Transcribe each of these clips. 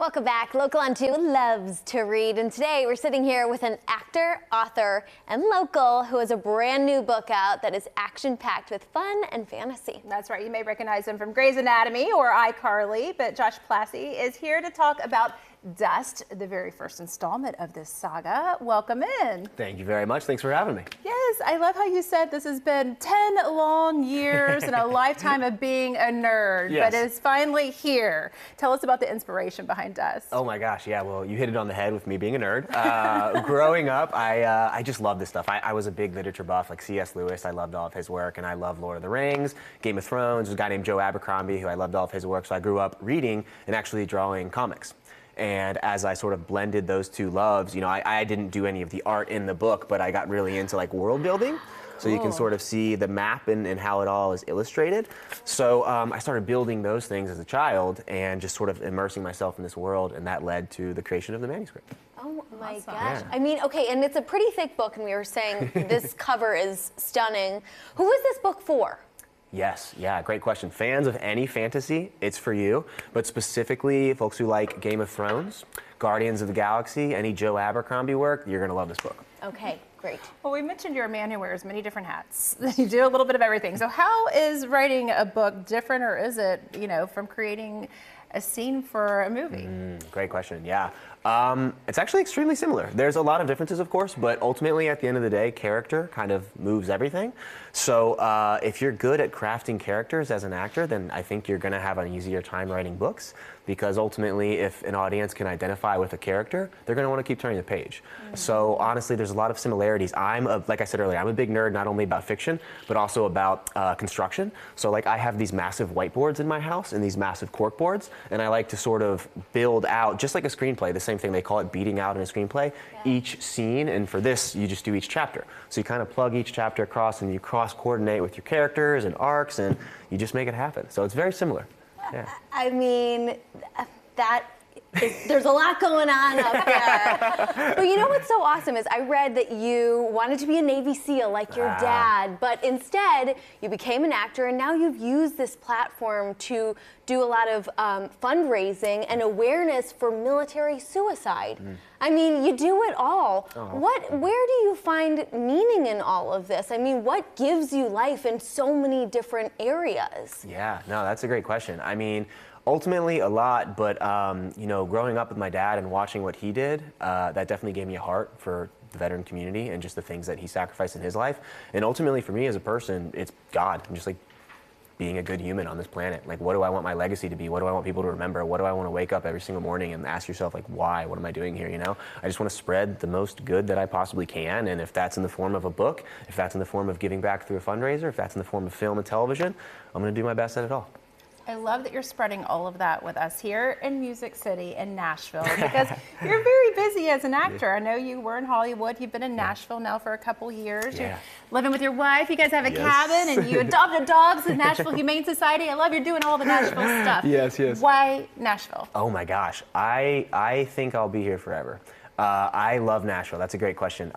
Welcome back. Local on 2 loves to read, and today we're sitting here with an actor, author, and local who has a brand new book out that is action-packed with fun and fantasy. That's right. You may recognize him from Grey's Anatomy or iCarly, but Josh Plasse is here to talk about Dust, the very first installment of this saga. Welcome in. Thank you very much. Thanks for having me. Yes, I love how you said this has been 10 long years and a lifetime of being a nerd, Yes. but it's finally here. Tell us about the inspiration behind Dust. Oh my gosh, yeah, well, you hit it on the head with me being a nerd. Growing up, I just loved this stuff. I was a big literature buff, like C.S. Lewis. I loved all of his work, and I loved Lord of the Rings, Game of Thrones. There's a guy named Joe Abercrombie who I loved all of his work, so I grew up reading and actually drawing comics. And as I sort of blended those two loves, you know, I didn't do any of the art in the book, but I got really into like world building. So you can sort of see the map and how it all is illustrated. So I started building those things as a child and just sort of immersing myself in this world, and that led to the creation of the manuscript. Oh my Awesome. gosh. Yeah. I mean, okay, and it's a pretty thick book, and we were saying this cover is stunning. Who is this book for? Yes, yeah, great question. Fans of any fantasy, it's for you, but specifically folks who like Game of Thrones, Guardians of the Galaxy, any Joe Abercrombie work, you're gonna love this book. Okay, great. Well, we mentioned you're a man who wears many different hats. You do a little bit of everything. So how is writing a book different, or is it, you know, from creating a scene for a movie? Great question, yeah. It's actually extremely similar. There's a lot of differences, of course, but ultimately at the end of the day, character kind of moves everything. So if you're good at crafting characters as an actor, then I think you're gonna have an easier time writing books, because ultimately if an audience can identify with a character, they're gonna wanna keep turning the page. So honestly, there's a lot of similarities. Like I said earlier, I'm a big nerd, not only about fiction, but also about construction. So like I have these massive whiteboards in my house and these massive cork boards, and I like to sort of build out, just like a screenplay, the same thing, they call it beating out in a screenplay, each scene, and for this, you just do each chapter. So you kind of plug each chapter across and you cross-coordinate with your characters and arcs, and you just make it happen. So it's very similar. Yeah. I mean, there's a lot going on up there. But you know what's so awesome is I read that you wanted to be a Navy SEAL like your dad, but instead you became an actor, and now you've used this platform to do a lot of fundraising and awareness for military suicide. I mean, you do it all. Where do you find meaning in all of this? I mean, what gives you life in so many different areas? Yeah, no, that's a great question. I mean, ultimately a lot, but you know, growing up with my dad and watching what he did, that definitely gave me a heart for the veteran community and just the things that he sacrificed in his life. And ultimately for me as a person, it's God. I'm just like being a good human on this planet. Like, what do I want my legacy to be? What do I want people to remember? What do I want to wake up every single morning and ask yourself, like, why? What am I doing here, you know? I just want to spread the most good that I possibly can, and if that's in the form of a book, if that's in the form of giving back through a fundraiser, if that's in the form of film and television, I'm going to do my best at it all. I love that you're spreading all of that with us here in Music City in Nashville, because you're very busy as an actor. I know you were in Hollywood. You've been in Nashville now for a couple years. You're living with your wife. You guys have a cabin, and you adopted dogs in Nashville Humane Society. I love you're doing all the Nashville stuff. Yes, yes. Why Nashville? Oh my gosh, I think I'll be here forever. I love Nashville. That's a great question.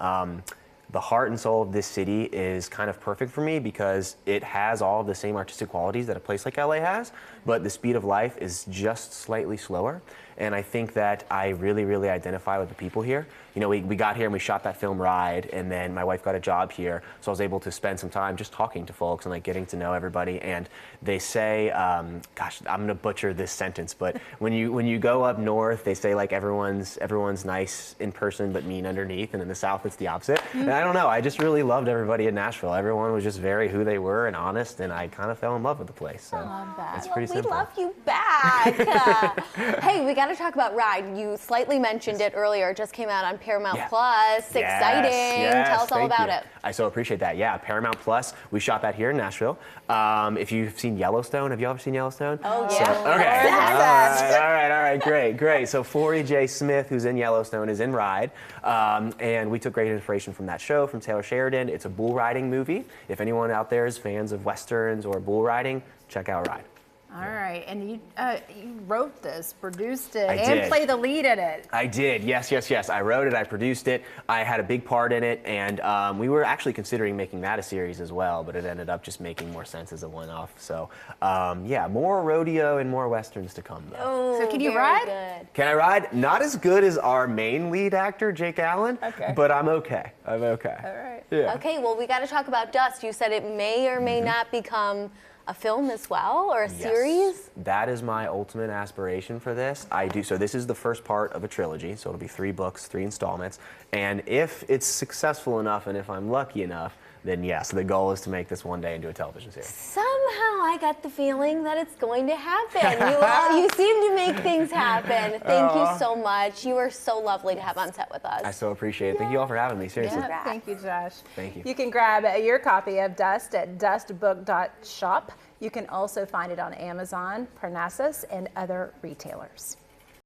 The heart and soul of this city is kind of perfect for me because it has all of the same artistic qualities that a place like LA has, but the speed of life is just slightly slower. And I think that I really, really identify with the people here. You know, we got here and we shot that film Ride, and then my wife got a job here, so I was able to spend some time just talking to folks and like getting to know everybody. And they say, gosh, I'm gonna butcher this sentence, but when you go up north, they say like everyone's nice in person but mean underneath, and in the South it's the opposite. And I don't know, I just really loved everybody in Nashville. Everyone was just very who they were and honest, and I kind of fell in love with the place. So I love that. it's pretty simple. We love you back. Hey, we got to talk about Ride. You slightly mentioned it earlier. It just came out on Paramount Plus. Exciting. Yes, Tell us all about it. I so appreciate that. Yeah, Paramount Plus. We shot that here in Nashville. If you've seen Yellowstone, have you ever seen Yellowstone? Oh, yeah. Okay. All right. Great. So Florrie J. Smith, who's in Yellowstone, is in Ride. And we took great inspiration from that show, from Taylor Sheridan. It's a bull riding movie. If anyone out there is fans of Westerns or bull riding, check out Ride. All right, and you wrote this, produced it, I and did. played the lead in it. I did, yes. I wrote it, I produced it, I had a big part in it, and we were actually considering making that a series as well, but it ended up just making more sense as a one-off. So, yeah, more rodeo and more westerns to come, though. Oh, So can you very ride? Good. Can I ride? Not as good as our main lead actor, Jake Allen, but I'm okay. I'm okay. All right. Yeah. Okay, well, we got to talk about Dust. You said it may or may not become a film as well, or a series? Yes. That is my ultimate aspiration for this. So this is the first part of a trilogy, so it'll be 3 books, 3 installments. And if it's successful enough and if I'm lucky enough, then yes, the goal is to make this one day into a television series. Somehow I got the feeling that it's going to happen. You seem to make things happen. Thank you so much. You are so lovely to have on set with us. I so appreciate it. Thank you all for having me, seriously. Yeah, thank you, Josh. Thank you. You can grab your copy of Dust at dustbook.shop. You can also find it on Amazon, Parnassus, and other retailers.